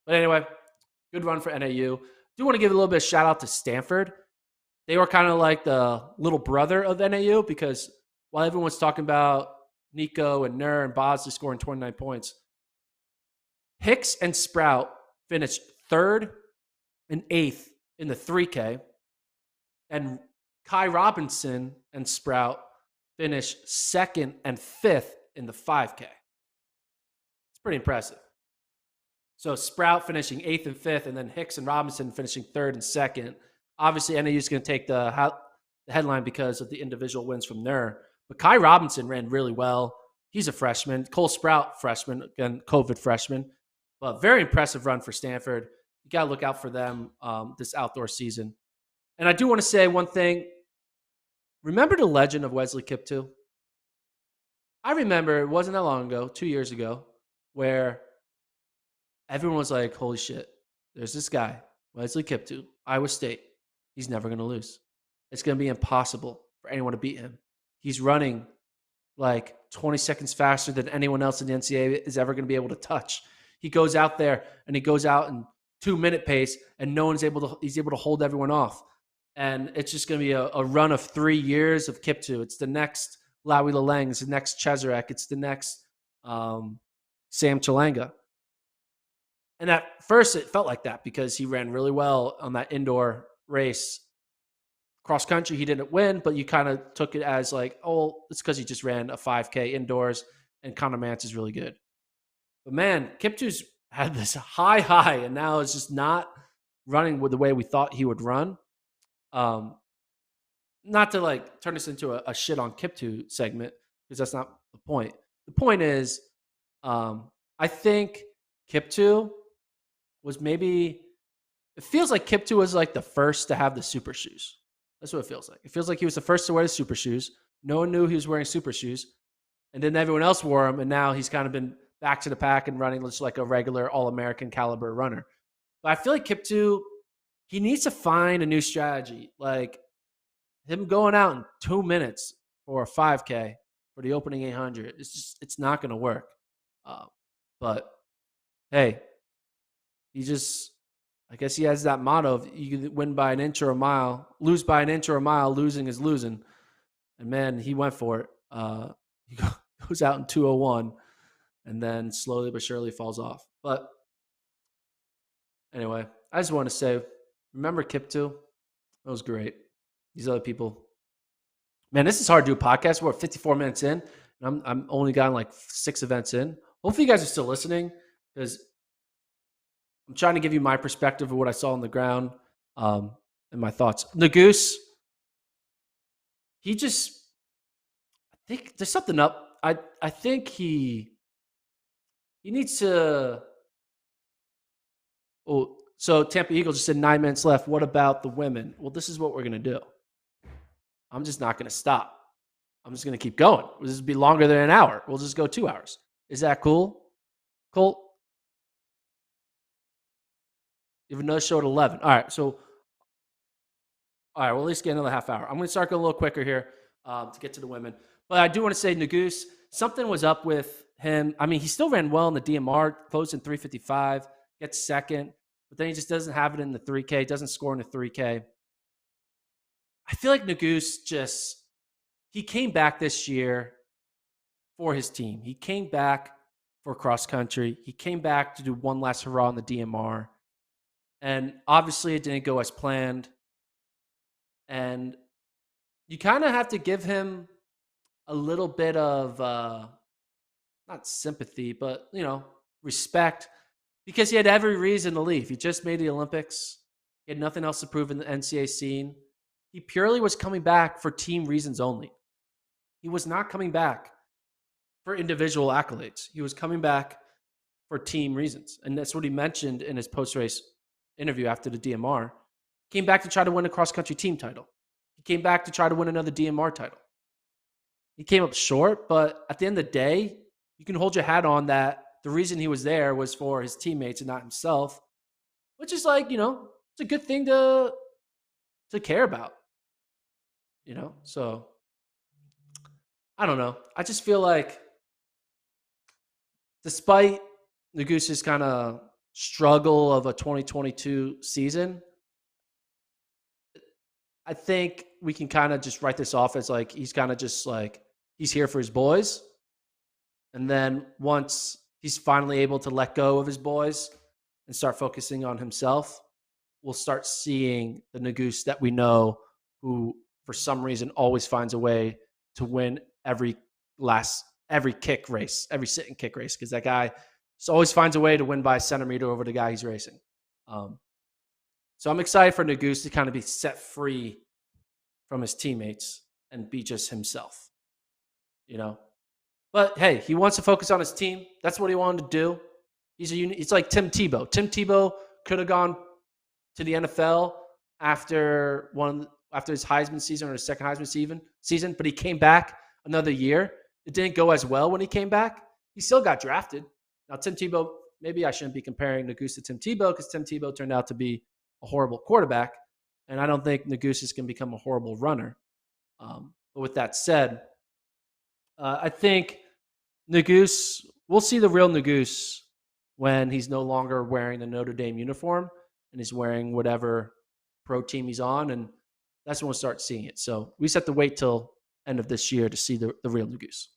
But anyway, good run for NAU. Do want to give a little bit of shout out to Stanford. They were kind of like the little brother of NAU because while everyone's talking about Nico and Nur and Bosley scoring 29 points, Hicks and Sprout finished 3rd and 8th in the 3K, and Kai Robinson and Sprout finished 2nd and 5th in the 5K. It's pretty impressive. So Sprout finishing 8th and 5th, and then Hicks and Robinson finishing 3rd and 2nd. Obviously, NAU is going to take the headline because of the individual wins from Nur. But Kai Robinson ran really well. He's a freshman. Cole Sprout, freshman, again, COVID freshman. But very impressive run for Stanford. You got to look out for them this outdoor season. And I do want to say one thing. Remember the legend of Wesley Kiptoo? I remember it wasn't that long ago, 2 years ago, where everyone was like, holy shit, there's this guy, Wesley Kiptoo, Iowa State. He's never going to lose. It's going to be impossible for anyone to beat him. He's running like 20 seconds faster than anyone else in the NCAA is ever going to be able to touch. He goes out there and he goes out in 2-minute pace and he's able to hold everyone off. And it's just going to be a run of 3 years of Kiptoo. It's the next Lawi Laleng. It's the next Cheserek. It's the next Sam Chalanga. And at first it felt like that because he ran really well on that indoor race. Cross country, he didn't win, but you kind of took it as like, oh, it's because he just ran a 5K indoors and Connor Mance is really good. But man, Kiptoo's had this high, and now it's just not running with the way we thought he would run. Not to like turn this into a shit on Kiptoo segment because that's not the point. The point is, I think Kiptoo was maybe, it feels like Kiptoo was like the first to have the super shoes. That's what it feels like. It feels like he was the first to wear the super shoes. No one knew he was wearing super shoes. And then everyone else wore them, and now he's kind of been back to the pack and running just like a regular All-American caliber runner. But I feel like Kiptoo, he needs to find a new strategy. Like him going out in 2 minutes for a 5K for the opening 800. It's not going to work. But hey, I guess he has that motto of you can win by an inch or a mile, lose by an inch or a mile, losing is losing. And man, he went for it. He goes out in 2:01 and then slowly but surely falls off. But anyway, I just want to say, remember Kiptoo? That was great. These other people. Man, this is hard to do a podcast. We're 54 minutes in, and I'm only gotten like 6 events in. Hopefully you guys are still listening because I'm trying to give you my perspective of what I saw on the ground and my thoughts. Nuguse, I think there's something up. I think he needs to. Oh, so Tampa Eagles just said 9 minutes left. What about the women? Well, this is what we're going to do. I'm just not going to stop. I'm just going to keep going. This will be longer than an hour. We'll just go 2 hours. Is that cool? Colt? You have another show at 11. All right, we'll at least get another half hour. I'm going to start going a little quicker here to get to the women. But I do want to say Nuguse, something was up with him. I mean, he still ran well in the DMR, closed in 3:55, gets second, but then he just doesn't have it in the 3K, doesn't score in the 3K. I feel like Nuguse he came back this year for his team. He came back for cross country. He came back to do one last hurrah in the DMR. And obviously it didn't go as planned. And you kind of have to give him a little bit of, not sympathy, but, respect because he had every reason to leave. He just made the Olympics. He had nothing else to prove in the NCAA scene. He purely was coming back for team reasons only. He was not coming back for individual accolades. He was coming back for team reasons. And that's what he mentioned in his post-race interview after the DMR. He came back to try to win a cross-country team title. He came back to try to win another DMR title. He came up short, but at the end of the day, you can hold your hat on that the reason he was there was for his teammates and not himself, which is like, it's a good thing to care about, So I don't know. I just feel like despite Nuguse's kind of struggle of a 2022 season, I think we can kind of just write this off as like he's kind of just like he's here for his boys. And then once he's finally able to let go of his boys and start focusing on himself, we'll start seeing the Nuguse that we know, who for some reason always finds a way to win every kick race, every sit and kick race, because that guy just always finds a way to win by a centimeter over the guy he's racing. So I'm excited for Nuguse to kind of be set free from his teammates and be just himself, you know. But hey, he wants to focus on his team. That's what he wanted to do. It's like Tim Tebow. Tim Tebow could have gone to the NFL after his Heisman season or his second Heisman season, but he came back another year. It didn't go as well when he came back. He still got drafted. Now, Tim Tebow, maybe I shouldn't be comparing Nuguse to Tim Tebow because Tim Tebow turned out to be a horrible quarterback, and I don't think Nuguse is going to become a horrible runner. But with that said, I think Nuguse, we'll see the real Nuguse when he's no longer wearing the Notre Dame uniform and he's wearing whatever pro team he's on, and that's when we'll start seeing it. So we just have to wait till end of this year to see the real Nuguse.